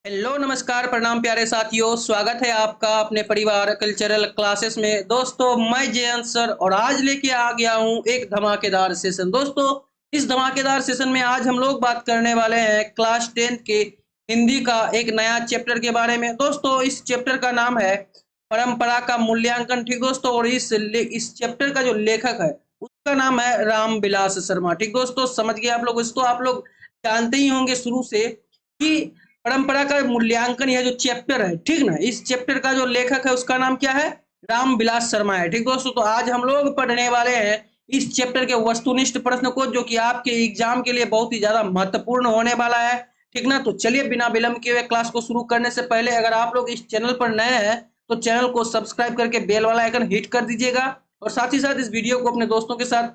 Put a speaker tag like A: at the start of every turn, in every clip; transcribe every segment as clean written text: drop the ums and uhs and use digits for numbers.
A: Hello नमस्कार प्रणाम प्यारे साथियों, स्वागत है आपका अपने परिवार कल्चरल क्लासेस में। दोस्तों मैं जयंत सर और आज लेके आ गया हूँ एक धमाकेदार सेशन। दोस्तों इस धमाकेदार सेशन में आज हम लोग बात करने वाले हैं क्लास 10 के हिंदी का एक नया चैप्टर के बारे में। दोस्तों इस चैप्टर का नाम है परंपरा का मूल्यांकन। ठीक दोस्तों, और इस चैप्टर का जो लेखक है उसका नाम है राम विलास शर्मा। ठीक दोस्तों, समझ गए आप लोग। इसको आप लोग जानते ही होंगे शुरू से कि परंपरा का मूल्यांकन यह जो चैप्टर है, ठीक ना, इस चैप्टर का जो लेखक है उसका नाम क्या है? राम विलास शर्मा है। ठीक दोस्तों, तो आज हम लोग पढ़ने वाले हैं इस चैप्टर के वस्तुनिष्ठ प्रश्न को, जो कि आपके एग्जाम के लिए बहुत ही ज्यादा महत्वपूर्ण होने वाला है। ठीक ना, तो चलिए बिना विलंब किए हुए क्लास को शुरू करने से पहले अगर आप लोग इस चैनल पर नए हैं तो चैनल को सब्सक्राइब करके बेल वाला आइकन हिट कर दीजिएगा और साथ ही साथ इस वीडियो को अपने दोस्तों के साथ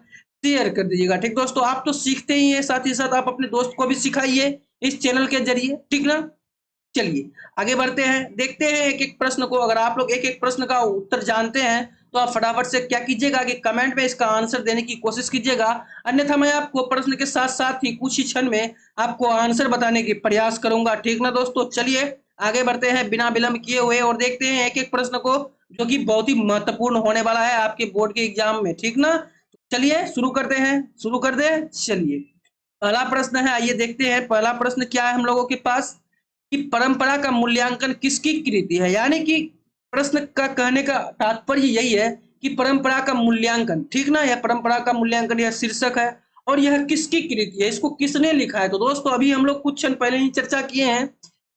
A: शेयर कर दीजिएगा। ठीक दोस्तों, आप तो सीखते ही हैं, साथ ही साथ आप अपने दोस्त को भी सिखाइए इस चैनल के जरिए। ठीक ना, चलिए आगे बढ़ते हैं, देखते हैं एक एक प्रश्न को। अगर आप लोग एक एक प्रश्न का उत्तर जानते हैं तो आप फटाफट से क्या कीजिएगा कि कमेंट में इसका आंसर देने की कोशिश कीजिएगा, अन्यथा मैं आपको प्रश्न के साथ साथ ही कुछ ही क्षण में आपको आंसर बताने की प्रयास करूंगा। ठीक ना दोस्तों, चलिए आगे बढ़ते हैं बिना विलंब किए हुए और देखते हैं एक एक प्रश्न को, जो कि बहुत ही महत्वपूर्ण होने वाला है आपके बोर्ड के एग्जाम में। ठीक ना, चलिए शुरू करते हैं, शुरू कर दे। चलिए पहला प्रश्न है, आइए देखते हैं पहला प्रश्न क्या है हम लोगों के पास कि परंपरा का मूल्यांकन किसकी कृति है। यानी कि प्रश्न का कहने का तात्पर्य यही है कि परंपरा का मूल्यांकन, ठीक ना, यह परंपरा का मूल्यांकन यह शीर्षक है और यह किसकी कृति है, इसको किसने लिखा है। तो दोस्तों अभी हम लोग कुछ क्षण पहले ही चर्चा किए हैं,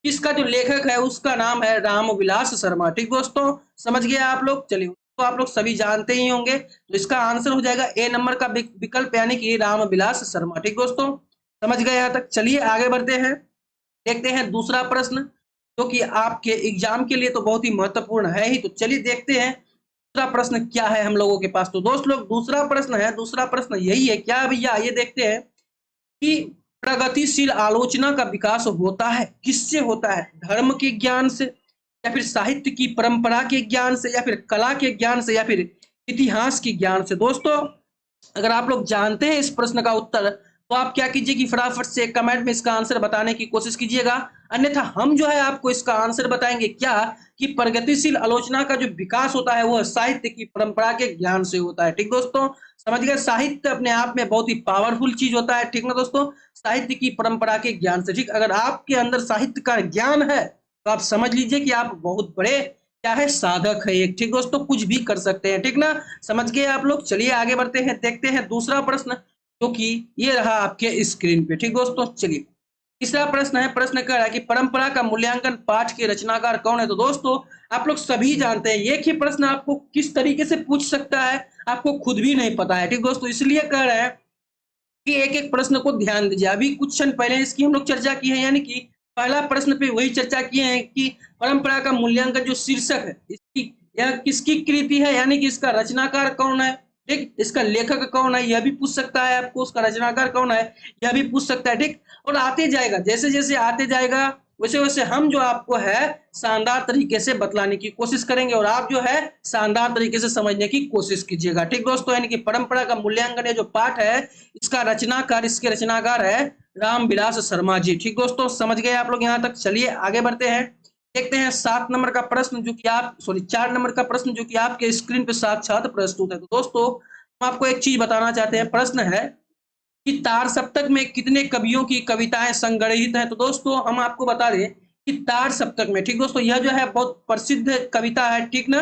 A: इसका जो लेखक है उसका नाम है रामविलास शर्मा। ठीक दोस्तों, समझ गए आप लोग। चलिए तो आप लोग सभी जानते ही होंगे, तो इसका आंसर हो जाएगा ए नंबर का विकल्प, यानी कि रामविलास शर्मा। ठीक दोस्तों, समझ गए यहाँ तक। चलिए आगे बढ़ते हैं, देखते हैं दूसरा प्रश्न, जो कि आपके एग्जाम के लिए तो बहुत ही महत्वपूर्ण है ही। तो चलिए देखते हैं दूसरा प्रश्न क्या है हम लोगों के पास। तो दोस्त लोग दूसरा प्रश्न है, दूसरा प्रश्न यही है क्या भैया, ये देखते हैं कि प्रगतिशील आलोचना का विकास होता है किससे होता है? धर्म के ज्ञान से, या फिर साहित्य की परंपरा के ज्ञान से, या फिर कला के ज्ञान से, या फिर इतिहास के ज्ञान से। दोस्तों अगर आप लोग जानते हैं इस प्रश्न का उत्तर तो आप क्या कीजिए कि फटाफट से कमेंट में इसका आंसर बताने की कोशिश कीजिएगा, अन्यथा हम जो है आपको इसका आंसर बताएंगे क्या कि प्रगतिशील आलोचना का जो विकास होता है वह साहित्य की परंपरा के ज्ञान से होता है। ठीक दोस्तों, समझ गए। साहित्य अपने आप में बहुत ही पावरफुल चीज होता है, ठीक ना दोस्तों, साहित्य की परंपरा के ज्ञान से। ठीक, अगर आपके अंदर साहित्य का ज्ञान है तो आप समझ लीजिए कि आप बहुत बड़े क्या है, साधक है एक। ठीक दोस्तों, कुछ भी कर सकते हैं। ठीक ना, समझ गए आप लोग। चलिए आगे बढ़ते हैं, देखते हैं दूसरा प्रश्न, जो कि ये रहा आपके स्क्रीन पे। ठीक दोस्तों, चलिए तीसरा प्रश्न है, प्रश्न कह रहा है कि परंपरा का मूल्यांकन पाठ के रचनाकार कौन है। तो दोस्तों आप लोग सभी जानते हैं एक ही प्रश्न आपको किस तरीके से पूछ सकता है, आपको खुद भी नहीं पता है। ठीक दोस्तों, इसलिए कह रहे हैं कि एक एक प्रश्न को ध्यान दीजिए। अभी कुछ क्षण पहले इसकी हम लोग चर्चा की है, यानी कि पहला प्रश्न पे वही चर्चा किए हैं कि परंपरा का मूल्यांकन जो शीर्षक है इसकी, यह किसकी कृति है, यानी कि इसका रचनाकार कौन है। ठीक, इसका लेखक कौन है यह भी पूछ सकता है आपको, उसका रचनाकार कौन है यह भी पूछ सकता है। ठीक, और आते जाएगा, जैसे जैसे आते जाएगा वैसे वैसे हम जो आपको है शानदार तरीके से बतलाने की कोशिश करेंगे और आप जो है शानदार तरीके से समझने की कोशिश कीजिएगा। ठीक दोस्तों, यानी कि परंपरा का मूल्यांकन ये जो पाठ है इसका रचनाकार, इसके रचनाकार है रामविलास शर्मा जी। ठीक दोस्तों, समझ गए आप लोग यहाँ तक। चलिए आगे बढ़ते हैं, देखते हैं 7 नंबर का प्रश्न, जो कि आप 4 नंबर का प्रश्न जो कि आपके स्क्रीन पे साक्षात प्रस्तुत है। तो दोस्तों हम आपको एक चीज बताना चाहते हैं, प्रश्न है कि तार सप्तक में कितने कवियों की कविताएं संग्रहित हैं। तो दोस्तों हम आपको बता दें कि तार सप्तक में, ठीक दोस्तों, यह जो है बहुत प्रसिद्ध कविता है। ठीक ना,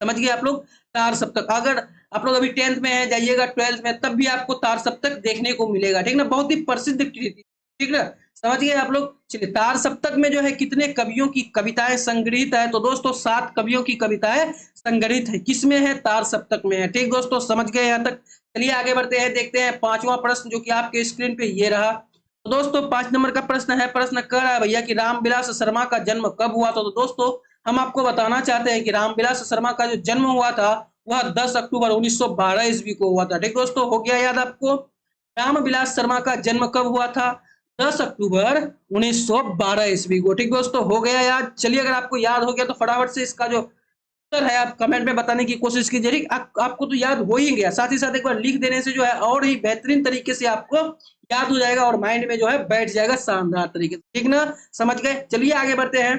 A: समझ गए आप लोग। तार सप्तक, अगर आप लोग अभी 10th में है, जाइएगा 12th में, तब भी आपको तार सप्तक देखने को मिलेगा। ठीक ना, बहुत ही प्रसिद्ध कृति। ठीक ना, समझ गए आप लोग। चलिए तार सप्तक में जो है कितने कवियों की कविताएं संग्रहित है। तो दोस्तों 7 कवियों की कविताएं संग्रहित है, किसमें है? तार सप्तक में है। ठीक दोस्तों, समझ गए यहाँ तक। चलिए आगे बढ़ते हैं, देखते हैं 5वां प्रश्न, जो कि आपके स्क्रीन पे ये रहा। तो दोस्तों 5 नंबर का प्रश्न है, प्रश्न कह रहा है भैया कि रामविलास शर्मा का जन्म कब हुआ था। तो दोस्तों हम आपको बताना चाहते हैं कि रामविलास शर्मा का जो जन्म हुआ था वह 10 अक्टूबर 1912 ईस्वी को हुआ था। ठीक दोस्तों, हो गया याद आपको? रामविलास शर्मा का जन्म कब हुआ था? 10 अक्टूबर 1912 ईस्वी को। ठीक दोस्तों, हो गया याद। चलिए अगर आपको याद हो गया तो फटाफट से इसका जो उत्तर है आप कमेंट में बताने की कोशिश कीजिए। ठीक, आपको तो याद हो ही गया, साथ ही साथ एक बार लिख देने से जो है और ही बेहतरीन तरीके से आपको याद हो जाएगा और माइंड में जो है बैठ जाएगा शानदार तरीके से। ठीक ना, समझ गए। चलिए आगे बढ़ते हैं,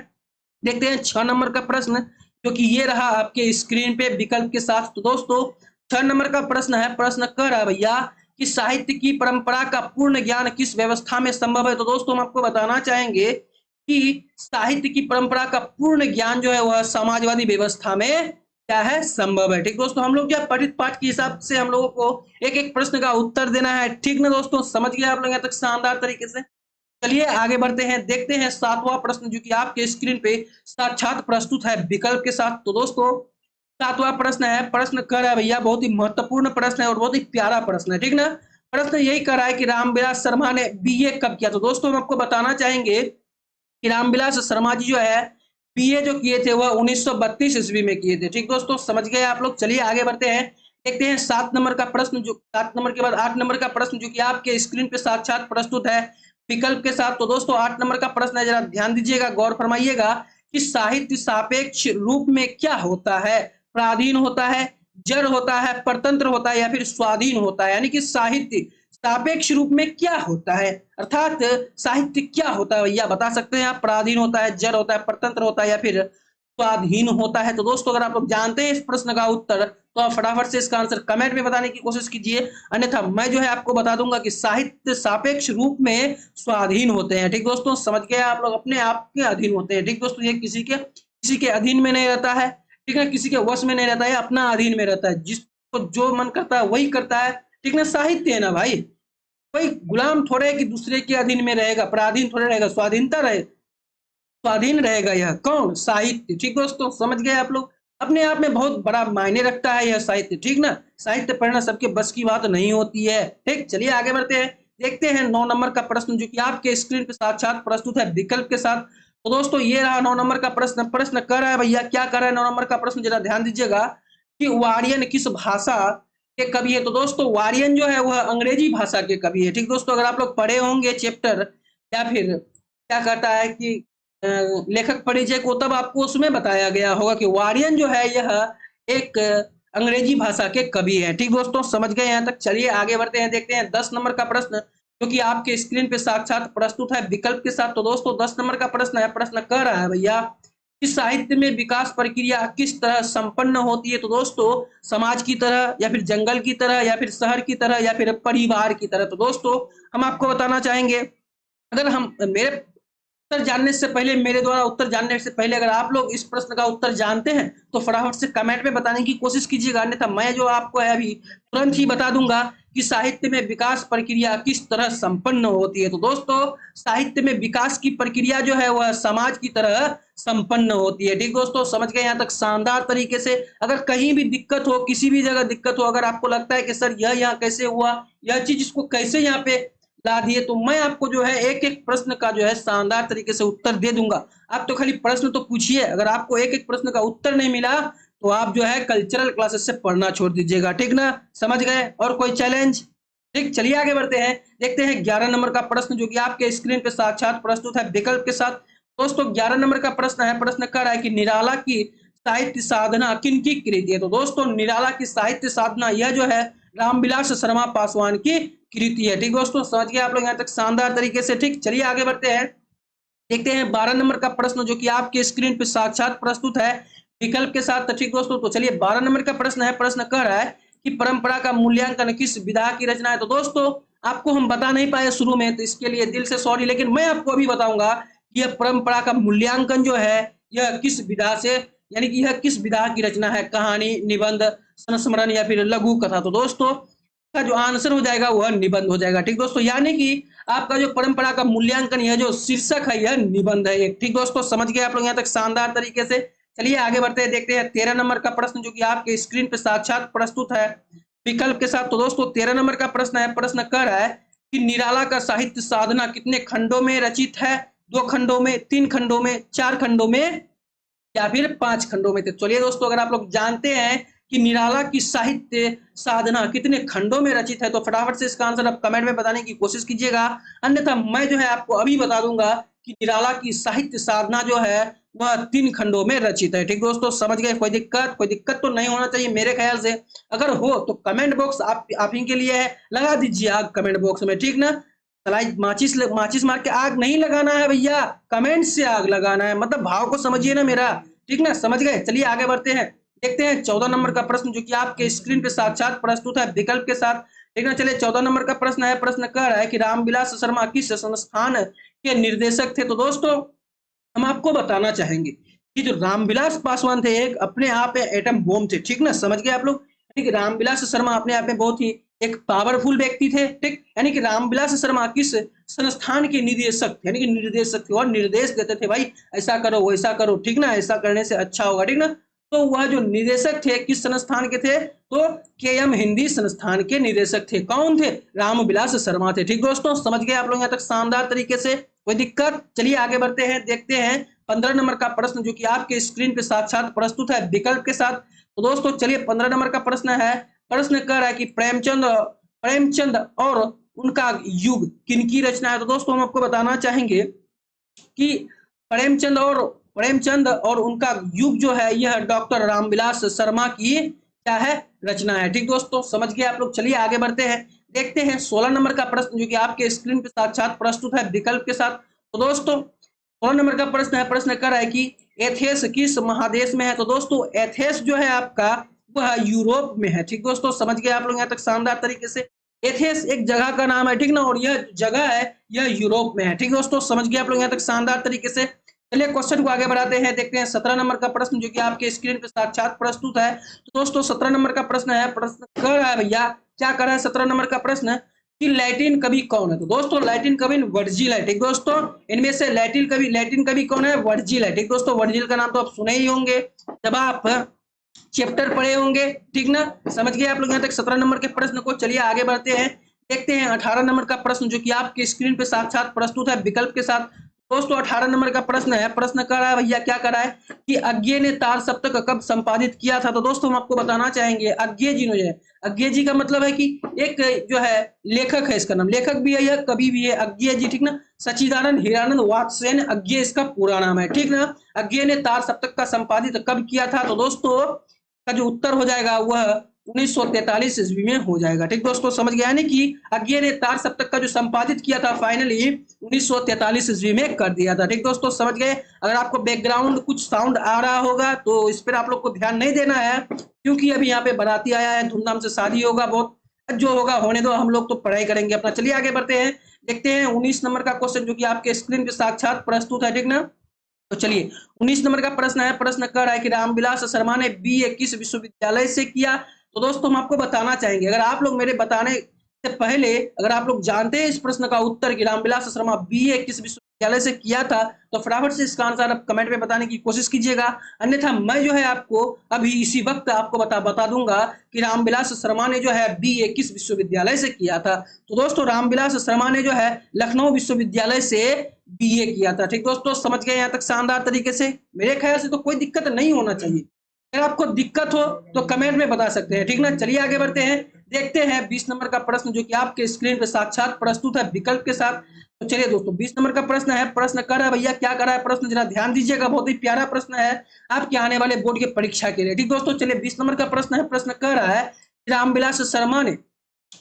A: देखते हैं 6 नंबर का प्रश्न, जो कि ये रहा आपके स्क्रीन पे विकल्प के साथ। तो दोस्तों 6 नंबर का प्रश्न है, प्रश्न कह रहा है भैया कि साहित्य की परंपरा का पूर्ण ज्ञान किस व्यवस्था में संभव है। तो दोस्तों हम आपको बताना चाहेंगे कि साहित्य की परंपरा का पूर्ण ज्ञान जो है वह समाजवादी व्यवस्था में क्या है, संभव है। ठीक दोस्तों, हम लोग क्या पठित पाठ के हिसाब से हम लोगों को एक एक प्रश्न का उत्तर देना है। ठीक ना दोस्तों, समझ गए आप लोग यहाँ तक शानदार तरीके से। चलिए आगे बढ़ते हैं, देखते हैं 7वां प्रश्न, जो कि आपके स्क्रीन पे साक्षात प्रस्तुत है विकल्प के साथ। तो दोस्तों 7वां प्रश्न है, प्रश्न कह रहा है भैया, बहुत ही महत्वपूर्ण प्रश्न है और बहुत ही प्यारा प्रश्न है। ठीक ना, प्रश्न यही कर रहा है कि रामविलास शर्मा ने बीए कब किया। तो दोस्तों हम आपको बताना चाहेंगे कि रामविलास शर्मा जी जो है बीए जो किए थे वह 1932 ईस्वी में किए थे। ठीक दोस्तों, समझ गए आप लोग। चलिए आगे बढ़ते हैं, देखते हैं 7 नंबर का प्रश्न, जो 7 नंबर के बाद 8 नंबर का प्रश्न, जो कि आपके स्क्रीन पे साक्षात प्रस्तुत है विकल्प के साथ। तो दोस्तों 8 नंबर का प्रश्न है, जरा ध्यान दीजिएगा, गौर फरमाइएगा कि साहित्य सापेक्ष रूप में क्या होता है, पराधीन होता है, जड़ होता है, परतंत्र होता है या फिर स्वाधीन होता है। यानी कि साहित्य सापेक्ष रूप में क्या होता है, अर्थात साहित्य क्या होता है भैया, बता सकते हैं आप। पराधीन होता है, जड़ होता है, परतंत्र होता है या फिर स्वाधीन होता है। तो दोस्तों अगर आप लोग जानते हैं इस प्रश्न का उत्तर तो आप फटाफट से इसका आंसर कमेंट में बताने की कोशिश कीजिए, अन्यथा मैं जो है आपको बता दूंगा कि साहित्य सापेक्ष रूप में स्वाधीन होते हैं। ठीक दोस्तों, समझ गए आप लोग, अपने आप के अधीन होते हैं। ठीक दोस्तों, ये किसी के अधीन में नहीं रहता है, ठीक है, किसी के वश में नहीं रहता है, अपना अधीन में रहता है, जिसको जो मन करता है वही करता है। ठीक ना, साहित्य है ना भाई, कोई गुलाम थोड़े कि दूसरे के अधीन में रहेगा, पराधीन थोड़े रहेगा, स्वाधीन रहेगा यह कौन, साहित्य। ठीक दोस्तों, समझ गए आप लोग, अपने आप में बहुत बड़ा मायने रखता है यह साहित्य। ठीक ना, साहित्य पढ़ना सबके बस की बात नहीं होती है। ठीक, चलिए आगे बढ़ते हैं, देखते हैं 9 नंबर का प्रश्न, जो कि आपके स्क्रीन पे साक्षात प्रस्तुत है विकल्प के साथ। तो दोस्तों ये रहा 9 नंबर का प्रश्न, प्रश्न कर रहा है भैया, क्या कर रहा है 9 नंबर का प्रश्न, जरा ध्यान दीजिएगा कि वारियन किस भाषा के कवि है। तो दोस्तों वारियन जो है वह अंग्रेजी भाषा के कवि है। ठीक दोस्तों, अगर आप लोग पढ़े होंगे चैप्टर या फिर क्या कहता है कि लेखक परिचय को, तब आपको उसमें बताया गया होगा कि वारियन जो है यह एक अंग्रेजी भाषा के कवि है। ठीक दोस्तों, समझ गए यहाँ तक। चलिए आगे बढ़ते हैं, देखते हैं 10 नंबर का प्रश्न, जो कि आपके स्क्रीन पे साक्षात प्रस्तुत है विकल्प के साथ। तो दोस्तों 10 नंबर का प्रश्न है, प्रश्न कह रहा है भैया कि साहित्य में विकास प्रक्रिया किस तरह संपन्न होती है। तो दोस्तों समाज की तरह या फिर जंगल की तरह या फिर शहर की तरह या फिर परिवार की तरह। तो दोस्तों हम आपको बताना चाहेंगे, अगर हम मेरे उत्तर जानने से पहले, मेरे द्वारा उत्तर जानने से पहले अगर आप लोग इस प्रश्न का उत्तर जानते हैं तो फटाफट से कमेंट में बताने की कोशिश कीजिएगा, अन्यथा मैं जो आपको है अभी तुरंत ही बता दूंगा कि साहित्य में विकास प्रक्रिया किस तरह संपन्न होती है। तो दोस्तों साहित्य में विकास की प्रक्रिया जो है वह समाज की तरह संपन्न होती है। ठीक दोस्तों, समझ गए यहाँ तक शानदार तरीके से। अगर कहीं भी दिक्कत हो, किसी भी जगह दिक्कत हो, अगर आपको लगता है कि सर यह यहाँ कैसे हुआ, यह चीज इसको कैसे यहाँ पे ला दिए, तो मैं आपको जो है एक एक प्रश्न का जो है शानदार तरीके से उत्तर दे दूंगा। आप तो खाली प्रश्न तो पूछिए, अगर आपको एक एक प्रश्न का उत्तर नहीं मिला तो आप जो है कल्चरल क्लासेस से पढ़ना छोड़ दीजिएगा। ठीक ना, समझ गए। और कोई चैलेंज? ठीक, चलिए आगे बढ़ते हैं, देखते हैं 11 नंबर का प्रश्न, जो कि आपके स्क्रीन पे साक्षात प्रस्तुत है विकल्प के साथ। दोस्तों 11 नंबर का प्रश्न है, प्रश्न कर रहा है कि निराला की साहित्य साधना किनकी कृति है। तो दोस्तों निराला की साहित्य साधना यह जो है रामविलास शर्मा पासवान की कृति है। ठीक दोस्तों, समझ गए आप लोग यहाँ तक शानदार तरीके से। ठीक, चलिए आगे बढ़ते हैं, देखते हैं 12 नंबर का प्रश्न, जो कि आपके स्क्रीन पे साक्षात प्रस्तुत है विकल्प के साथ। ठीक दोस्तों, तो चलिए 12 नंबर का प्रश्न है, प्रश्न कह रहा है कि परंपरा का मूल्यांकन किस विधा की रचना है। तो दोस्तों आपको हम बता नहीं पाए शुरू में, तो इसके लिए दिल से सॉरी, लेकिन मैं आपको अभी बताऊंगा कि यह परंपरा का मूल्यांकन जो है यह किस विधा से, यानी कि यह किस विधा की रचना है, कहानी, निबंध, संस्मरण या फिर लघु कथा। तो दोस्तों का जो आंसर हो जाएगा वह निबंध हो जाएगा। ठीक दोस्तों, यानी कि आपका जो परंपरा का मूल्यांकन, यह जो शीर्षक है यह निबंध है एक। ठीक दोस्तों, समझ गए आप लोग यहाँ तक शानदार तरीके से। चलिए आगे बढ़ते हैं, देखते हैं 13 नंबर का प्रश्न, जो कि आपके स्क्रीन पे साक्षात प्रस्तुत है विकल्प के साथ। तो दोस्तों 13 नंबर का प्रश्न है, प्रश्न कह रहा है कि निराला का साहित्य साधना कितने खंडों में रचित है, 2 खंडों में, 3 खंडों में, 4 खंडों में या फिर 5 खंडों में। तो चलिए दोस्तों, अगर आप लोग जानते हैं कि निराला की साहित्य साधना कितने खंडों में रचित है तो फटाफट से इसका आंसर आप कमेंट में बताने की कोशिश कीजिएगा, अन्यथा मैं जो है आपको अभी बता दूंगा कि निराला की साहित्य साधना जो है वह 3 खंडों में रचित है। ठीक दोस्तों, समझ गए? कोई दिक्कत तो नहीं होना चाहिए मेरे ख्याल से। अगर हो तो कमेंट बॉक्स आप ही के लिए है, लगा दीजिए आग कमेंट बॉक्स में, ठीक ना? सलाई माचिस मार के आग नहीं लगाना है भैया, कमेंट से आग लगाना है, मतलब भाव को समझिए ना मेरा, ठीक ना? समझ गए? चलिए आगे बढ़ते हैं। देखते हैं 14 नंबर का प्रश्न जो कि आपके स्क्रीन पे साक्षात प्रस्तुत है विकल्प के साथ। ठीक ना? चलिए 14 नंबर का प्रश्न है, प्रश्न कह रहा है कि रामविलास शर्मा किस संस्थान के निर्देशक थे? तो दोस्तों हम आपको बताना चाहेंगे कि जो रामविलास पासवान थे एक अपने आप में एटम बॉम्ब थे, ठीक ना? समझ गए आप लोग? यानी कि रामविलास शर्मा अपने आप में बहुत ही एक पावरफुल व्यक्ति थे, ठीक? यानी कि रामविलास शर्मा किस संस्थान के निदेशक थे, यानी कि निर्देशक थे और निर्देश देते थे, भाई ऐसा करो वैसा करो, ठीक ना? ऐसा करने से अच्छा होगा, ठीक ना? तो वह जो निदेशक थे किस संस्थान के थे? तो के.एम. हिंदी संस्थान के निदेशक थे। कौन थे? रामविलास शर्मा थे। ठीक दोस्तों, समझ गए आप लोग यहाँ तक शानदार तरीके से? कोई दिक्कत? चलिए आगे बढ़ते हैं, देखते हैं 15 नंबर का प्रश्न जो कि आपके स्क्रीन पे साक्षात प्रस्तुत है विकल्प के साथ। तो दोस्तों चलिए 15 नंबर का प्रश्न है, प्रश्न कह रहा है कि प्रेमचंद और उनका युग किनकी रचना है? तो दोस्तों हम आपको बताना चाहेंगे कि प्रेमचंद और उनका युग जो है यह डॉक्टर रामविलास शर्मा की क्या है? रचना है। ठीक दोस्तों, समझ गए आप लोग? चलिए आगे बढ़ते हैं, देखते हैं 16 नंबर का प्रश्न जो कि आपके स्क्रीन पे साक्षात प्रस्तुत है विकल्प के साथ। तो दोस्तों 16 नंबर का प्रश्न है, प्रश्न कर रहा है कि एथेंस किस महादेश में है? तो दोस्तों एथेंस जो है आपका वह यूरोप में है। ठीक दोस्तों, समझ गए आप लोग यहाँ तक शानदार तरीके से? एथेंस एक जगह का नाम है, ठीक ना? और यह जगह है यह यूरोप में है। ठीक दोस्तों, समझ गए आप लोग यहाँ तक शानदार तरीके से? चलिए क्वेश्चन को आगे बढ़ाते हैं, देखते हैं 17 नंबर का प्रश्न जो कि आपके स्क्रीन पे साक्षात प्रस्तुत है। तो दोस्तों 17 नंबर का प्रश्न है, प्रश्न कर रहा है भैया, क्या कर रहा है 17 नंबर का प्रश्न कि लैटिन कवि कौन है? तो दोस्तों लैटिन कवि वर्जिल है। ठीक दोस्तों, इनमें से लैटिन कवि कौन है? वर्जिल है। ठीक दोस्तों, वर्जिल का नाम तो आप सुने ही होंगे जब आप चैप्टर पढ़े होंगे, ठीक ना? समझ गए आप लोग यहाँ तक 17 नंबर के प्रश्न को? चलिए आगे बढ़ते हैं, देखते हैं 18 नंबर का प्रश्न जो कि आपके स्क्रीन पे साक्षात प्रस्तुत है विकल्प के साथ। दोस्तों 18 नंबर का प्रश्न है, प्रश्न कर रहा है भैया, क्या कर रहा है कि अज्ञे ने तार सप्तक कब संपादित किया था? तो दोस्तों हम आपको बताना चाहेंगे अज्ञे जी ने, अज्ञे जी का मतलब है कि एक जो है लेखक है, इसका नाम लेखक भी है, यह कवि भी है, अज्ञे जी, ठीक ना? सच्चिदानंद हीरानंद वात्स्ययन अज्ञे इसका पूरा नाम है, ठीक ना? अज्ञे ने तार सप्तक का संपादित कब किया था? तो दोस्तों का जो उत्तर हो जाएगा वह 1943 ईस्वी में हो जाएगा। ठीक दोस्तों, समझ गया? यानी कि अज्ञे ने तार सप्तक का जो संपादित किया था फाइनली 1943 ईस्वी में कर दिया था। ठीक दोस्तों, समझ गए? अगर आपको बैकग्राउंड कुछ साउंड आ रहा होगा तो इस पर आप लोग को ध्यान नहीं देना है, क्योंकि अभी यहाँ पे बाराती आया है, धूमधाम से शादी होगा, बहुत जो होगा होने दो, हम लोग तो पढ़ाई करेंगे अपना। चलिए आगे बढ़ते हैं, देखते हैं 19 नंबर का क्वेश्चन जो कि आपके स्क्रीन पे साक्षात प्रस्तुत है, ठीक ना? तो चलिए 19 नंबर का प्रश्न है, प्रश्न कर रहा है कि रामविलास शर्मा ने बीए किस विश्वविद्यालय से किया? तो दोस्तों हम आपको बताना चाहेंगे, अगर आप लोग मेरे बताने से पहले अगर आप लोग जानते हैं इस प्रश्न का उत्तर कि रामविलास शर्मा बीए किस विश्वविद्यालय से किया था, तो फटाफट से इसका आंसर आप कमेंट में बताने की कोशिश कीजिएगा, अन्यथा मैं जो है आपको अभी इसी वक्त आपको बता दूंगा कि रामविलास शर्मा ने जो है बीए किस विश्वविद्यालय से किया था। तो दोस्तों रामविलास शर्मा ने जो है लखनऊ विश्वविद्यालय से बीए किया था। ठीक दोस्तों, समझ गए यहाँ तक शानदार तरीके से? मेरे ख्याल से तो कोई दिक्कत नहीं होना चाहिए, अगर आपको दिक्कत हो तो कमेंट में बता सकते हैं, ठीक ना? चलिए आगे बढ़ते हैं, देखते हैं 20 नंबर का प्रश्न जो कि आपके स्क्रीन पे साक्षात प्रस्तुत है विकल्प के साथ। तो चलिए दोस्तों 20 नंबर का प्रश्न है, प्रश्न कर रहा है भैया, क्या कर रहा है प्रश्न, जरा ध्यान दीजिएगा, बहुत ही प्यारा प्रश्न है आपके आने वाले बोर्ड की परीक्षा के लिए। ठीक दोस्तों, चलिए 20 नंबर का प्रश्न है, प्रश्न कर रहा है रामविलास शर्मा ने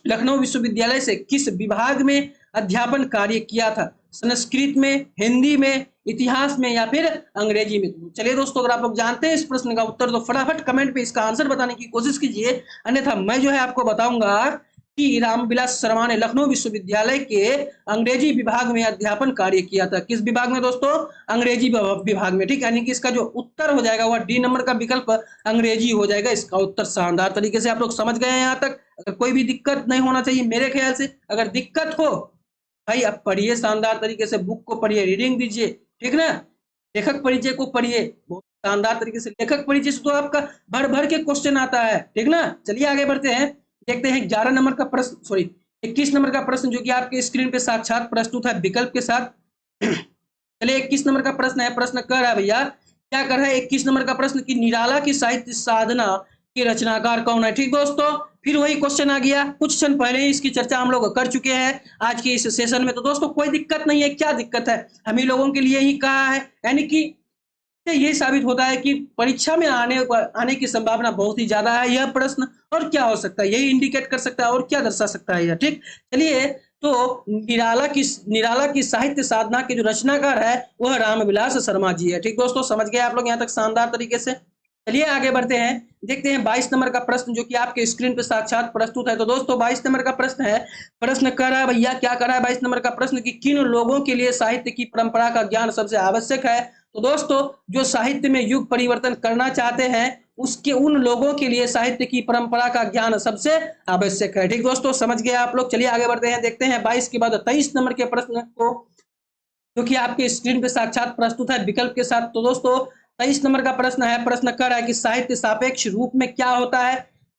A: लखनऊ विश्वविद्यालय से किस विभाग में अध्यापन कार्य किया था? संस्कृत में, हिंदी में, इतिहास में या फिर अंग्रेजी में? चलिए दोस्तों, अगर आप लोग जानते हैं इस प्रश्न का उत्तर तो फटाफट कमेंट पे इसका आंसर बताने की कोशिश कीजिए, अन्यथा मैं जो है आपको बताऊंगा कि रामविलास शर्मा ने लखनऊ विश्वविद्यालय के अंग्रेजी विभाग में अध्यापन कार्य किया था। किस विभाग में दोस्तों? अंग्रेजी विभाग में, ठीक? यानी कि इसका जो उत्तर हो जाएगा वह डी नंबर का विकल्प अंग्रेजी हो जाएगा इसका उत्तर। शानदार तरीके से आप लोग समझ गए हैं यहाँ तक? अगर कोई भी दिक्कत नहीं होना चाहिए मेरे ख्याल से, अगर दिक्कत हो भाई आप पढ़िए शानदार तरीके से, बुक को पढ़िए, रीडिंग दीजिए, ठीक ना? लेखक परिचय को पढ़िए बहुत शानदार तरीके से, लेखक परिचय से तो आपका भर भर के क्वेश्चन आता है, ठीक ना? चलिए आगे बढ़ते हैं, देखते हैं 11 नंबर का प्रश्न, सॉरी 21 नंबर का प्रश्न जो कि आपके स्क्रीन पे साक्षात प्रस्तुत है विकल्प के साथ। चलिए 21 नंबर का प्रश्न है, प्रश्न कर रहा है भैया, क्या कर रहा है 21 नंबर का प्रश्न की निराला की साहित्य साधना के रचनाकार कौन है? ठीक दोस्तों, फिर वही क्वेश्चन आ गया, कुछ क्षण पहले ही इसकी चर्चा हम लोग कर चुके हैं आज के इस सेशन में। तो दोस्तों कोई दिक्कत नहीं है, क्या दिक्कत है, हम ही लोगों के लिए ही कहा है, यानी कि इससे ये साबित होता है कि परीक्षा में आने की संभावना बहुत ही ज्यादा है यह प्रश्न। और क्या हो सकता है यही इंडिकेट कर सकता है, और क्या दर्शा सकता है यह। ठीक, चलिए, तो निराला की साहित्य साधना के जो रचनाकार है वह रामविलास शर्मा जी है। ठीक दोस्तों, समझ गए आप लोग यहाँ तक शानदार तरीके से। चलिए आगे बढ़ते हैं, देखते हैं 22 नंबर का प्रश्न जो कि आपके स्क्रीन पे साक्षात प्रस्तुत है। तो दोस्तों 22 नंबर का प्रश्न है, प्रश्न कर रहा है भैया, क्या कर रहा है 22 नंबर का प्रश्न कि किन लोगों के लिए साहित्य की परंपरा का ज्ञान सबसे आवश्यक है। तो दोस्तों जो साहित्य में युग परिवर्तन करना चाहते हैं उसके उन लोगों के लिए साहित्य की परंपरा का ज्ञान सबसे आवश्यक है। ठीक दोस्तों, समझ गए आप लोग। चलिए आगे बढ़ते हैं, देखते हैं 22 के बाद 23 नंबर के प्रश्न को जो कि आपके स्क्रीन पे साक्षात प्रस्तुत है विकल्प के साथ। तो दोस्तों 23 नंबर का प्रश्न है, प्रश्न कर रहा है कि साहित्य सापेक्ष रूप में क्या होता है।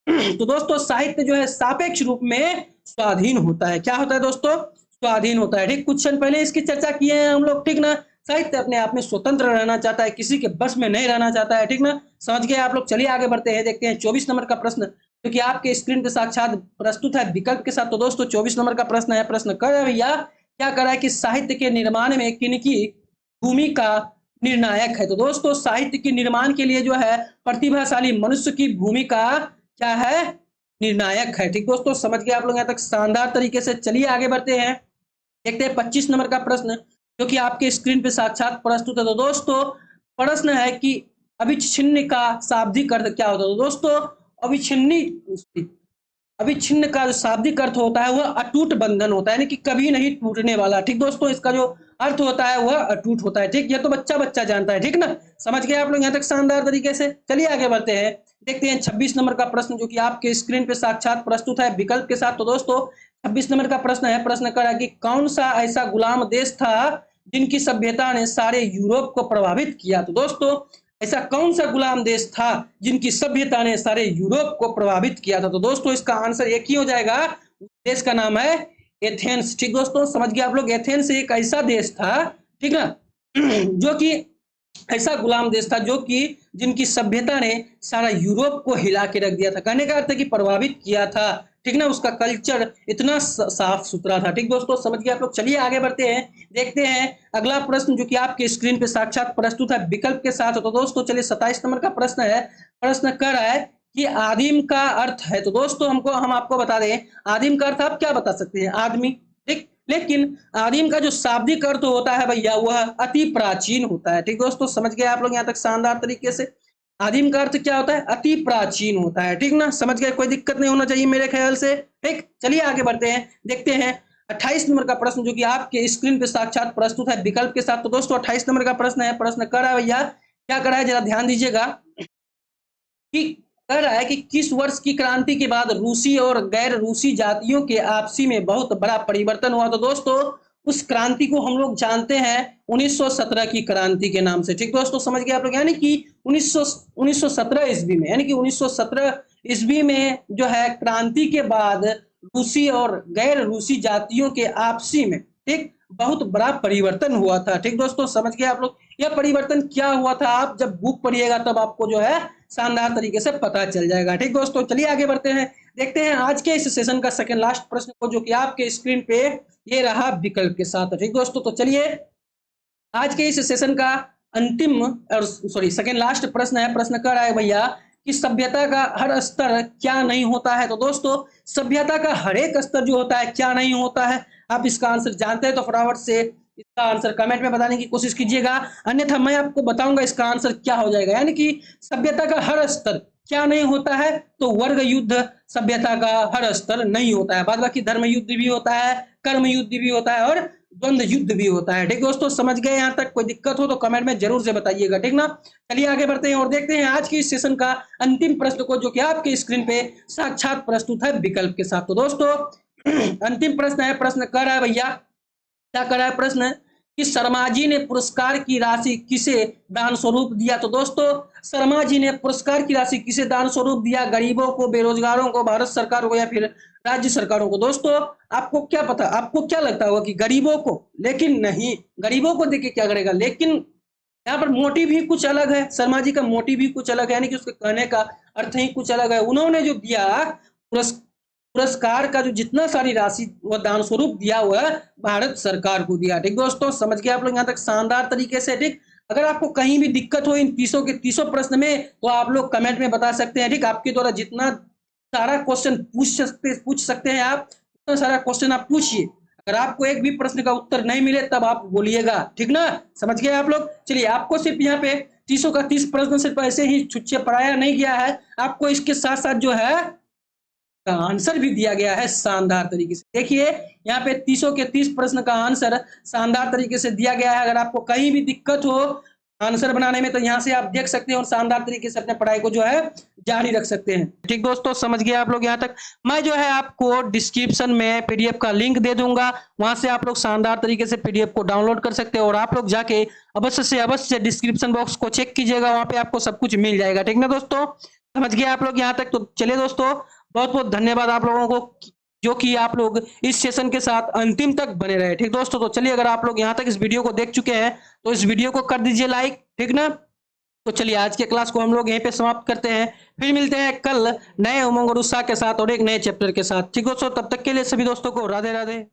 A: तो दोस्तों साहित्य जो है सापेक्ष रूप में स्वाधीन होता है। क्या होता है दोस्तों? स्वाधीन होता है। ठीक, कुछ क्षण पहले इसकी चर्चा किए हैं हम लोग, ठीक ना। साहित्य अपने आप में स्वतंत्र रहना चाहता है, किसी के बस में नहीं रहना चाहता है, ठीक ना। समझ गए आप लोग। चलिए आगे बढ़ते हैं, देखते हैं 24 नंबर का प्रश्न जो कि आपके स्क्रीन पे साक्षात प्रस्तुत है विकल्प के साथ। तो दोस्तों 24 नंबर का प्रश्न है, प्रश्न कर रहे हैं भैया, क्या करा है कि साहित्य के निर्माण में किनकी भूमिका निर्णायक है। तो दोस्तों साहित्य के निर्माण के लिए जो है प्रतिभाशाली मनुष्य की भूमिका क्या है? निर्णायक है। ठीक दोस्तों, समझ गए आप लोग यहाँ तक शानदार तरीके से। चलिए आगे बढ़ते हैं, देखते हैं 25 नंबर का प्रश्न जो कि आपके स्क्रीन पे साक्षात प्रस्तुत है। तो दोस्तों प्रश्न है कि अविच्छिन्न का शाब्दिक अर्थ क्या होता है। तो दोस्तों अविच्छिन्न अविच्छिन्न का जो शाब्दिक अर्थ होता है वह अटूट बंधन होता है, यानी कि कभी नहीं टूटने वाला। ठीक दोस्तों, इसका जो अर्थ होता है वह अटूट होता है। ठीक, ये तो बच्चा बच्चा जानता है, ठीक ना। समझ गए आप लोग यहाँ तक शानदार तरीके से। चलिए आगे बढ़ते हैं, देखते हैं 26 नंबर का प्रश्न जो कि आपके स्क्रीन पे साक्षात प्रस्तुत है विकल्प के साथ। तो दोस्तों 26 नंबर का प्रश्न है, प्रश्न कर रहा है कि कौन सा ऐसा गुलाम देश था जिनकी सभ्यता ने सारे यूरोप को प्रभावित किया। तो दोस्तों ऐसा कौन सा गुलाम देश था जिनकी सभ्यता ने सारे यूरोप को प्रभावित किया था। तो दोस्तों इसका आंसर एक ही हो जाएगा, देश का नाम है एथेंस। ठीक दोस्तों, समझ गए आप लोग। एथेंस एक ऐसा देश था, ठीक ना, जो कि ऐसा गुलाम देश था जो कि जिनकी सभ्यता ने सारा यूरोप को हिला के रख दिया था। कहने का अर्थ है कि प्रभावित किया था, ठीक ना। उसका कल्चर इतना साफ सुथरा था। ठीक दोस्तों, समझ गए आप लोग। चलिए आगे बढ़ते हैं, देखते हैं अगला प्रश्न जो कि आपके स्क्रीन पे साक्षात प्रस्तुत है विकल्प के साथ। तो दोस्तों चलिए 27 नंबर का प्रश्न है, प्रश्न कर रहा है कि आदिम का अर्थ है। तो दोस्तों हम आपको बता दें आदिम का अर्थ आप क्या बता सकते हैं? आदमी। ठीक, लेकिन आदिम का जो शाब्दिक अर्थ होता है भैया वह अति प्राचीन होता है। ठीक दोस्तों, समझ गए आप लोग यहाँ तक शानदार तरीके से। आदिम का अर्थ क्या होता है? अति प्राचीन होता है, ठीक ना। समझ गए, कोई दिक्कत नहीं होना चाहिए मेरे ख्याल से। ठीक, चलिए आगे बढ़ते हैं, देखते हैं 28 नंबर का प्रश्न जो कि आपके स्क्रीन पे साक्षात प्रस्तुत है विकल्प के साथ। तो दोस्तों 28 नंबर का प्रश्न है, प्रश्न कर रहा है भैया, क्या कर रहा है जरा ध्यान दीजिएगा कि कह रहा है कि किस वर्ष की क्रांति के बाद रूसी और गैर रूसी जातियों के आपसी में बहुत बड़ा परिवर्तन हुआ। तो दोस्तों उस क्रांति को हम लोग जानते हैं 1917 की क्रांति के नाम से। ठीक दोस्तों, समझ गए आप लोग। यानी कि 1917 ईस्वी में, यानी कि 1917 ईस्वी में जो है क्रांति के बाद रूसी और गैर रूसी जातियों के आपसी में ठीक बहुत बड़ा परिवर्तन हुआ था। ठीक दोस्तों, समझ गए आप लोग। यह परिवर्तन क्या हुआ था आप जब बुक पढ़िएगा तब आपको जो है शानदार तरीके से पता चल जाएगा। ठीक दोस्तों, चलिए आगे बढ़ते हैं, देखते हैं आज के इस सेशन का सेकंड लास्ट प्रश्न को जो कि आपके स्क्रीन पे ये रहा विकल्प के साथ। ठीक दोस्तों, तो चलिए आज के इस सेशन का अंतिम और सेकंड लास्ट प्रश्न है, प्रश्न कर रहा है भैया कि सभ्यता का हर स्तर क्या नहीं होता है। तो दोस्तों सभ्यता का हर एक स्तर जो होता है क्या नहीं होता है। आप इसका आंसर जानते हैं तो फटाफट से इसका आंसर कमेंट में बताने की कोशिश कीजिएगा, अन्यथा मैं आपको बताऊंगा इसका आंसर क्या हो जाएगा। यानी कि सभ्यता का हर स्तर क्या नहीं होता है, तो वर्ग युद्ध सभ्यता का हर स्तर नहीं होता है। बाद बाकी धर्म युद्ध भी होता है, कर्म युद्ध भी होता है और द्वंद्व युद्ध भी होता है। ठीक दोस्तों, समझ गए यहाँ तक? कोई दिक्कत हो तो कमेंट में जरूर से बताइएगा, ठीक ना। चलिए आगे बढ़ते हैं और देखते हैं आज की इस सेशन का अंतिम प्रश्न को जो कि आपके स्क्रीन पे साक्षात प्रस्तुत है विकल्प के साथ। तो दोस्तों अंतिम प्रश्न है, प्रश्न कर रहा है भैया, क्या कर रहा है प्रश्न कि शर्मा जी ने पुरस्कार की राशि किसे दान स्वरूप दिया। तो दोस्तों शर्मा जी ने पुरस्कार की राशि किसे दान स्वरूप दिया? गरीबों को, बेरोजगारों को, भारत सरकार को या फिर राज्य सरकारों को। दोस्तों आपको क्या पता, आपको क्या लगता होगा कि गरीबों को? लेकिन नहीं, गरीबों को देखिए क्या करेगा, लेकिन यहाँ पर मोटिव ही कुछ अलग है। शर्मा जी का मोटिव ही कुछ अलग है, यानी कि उसके कहने का अर्थ ही कुछ अलग है। उन्होंने जो दिया पुरस्कार का जो जितना सारी राशि वह दान स्वरूप दिया हुआ है भारत सरकार को दिया। ठीक दोस्तों, समझ गए आप लोग यहाँ तक शानदार तरीके से। ठीक, अगर आपको कहीं भी दिक्कत हो इन 30 के 30 प्रश्न में तो आप लोग कमेंट में बता सकते हैं। ठीक, आपके द्वारा जितना सारा क्वेश्चन पूछ सकते हैं आप, उतना सारा क्वेश्चन आप पूछिए। अगर आपको एक भी प्रश्न का उत्तर नहीं मिले तब आप बोलिएगा, ठीक ना, समझ गए आप लोग। चलिए, आपको सिर्फ यहाँ पे 30 का 30 प्रश्न सिर्फ ऐसे ही छुच्छे पढ़ाया नहीं गया है, आपको इसके साथ साथ जो है आंसर भी दिया गया है शानदार तरीके से। देखिए यहाँ पे 30 के 30 प्रश्न का आंसर शानदार तरीके से दिया गया है। अगर आपको कहीं भी दिक्कत हो आंसर बनाने में तो यहाँ से आप देख सकते हैं और शानदार तरीके से अपने पढ़ाई को जो है जारी रख सकते हैं। ठीक दोस्तों, समझ गए आप लोग यहाँ तक। मैं जो है आपको डिस्क्रिप्शन में पीडीएफ का लिंक दे दूंगा, वहां से आप लोग शानदार तरीके से पीडीएफ को डाउनलोड कर सकते हैं और आप लोग जाके अवश्य से अवश्य डिस्क्रिप्शन बॉक्स को चेक कीजिएगा, वहां पे आपको सब कुछ मिल जाएगा। ठीक ना दोस्तों, समझ गए आप लोग यहाँ तक। तो चलिए दोस्तों, बहुत बहुत धन्यवाद आप लोगों को जो कि आप लोग इस सेशन के साथ अंतिम तक बने रहे। ठीक दोस्तों, तो चलिए, अगर आप लोग यहाँ तक इस वीडियो को देख चुके हैं तो इस वीडियो को कर दीजिए लाइक, ठीक ना। तो चलिए, आज के क्लास को हम लोग यहीं पे समाप्त करते हैं, फिर मिलते हैं कल नए उमंग और उत्साह के साथ और एक नए चैप्टर के साथ। ठीक दोस्तों, तब तक के लिए सभी दोस्तों को राधे राधे।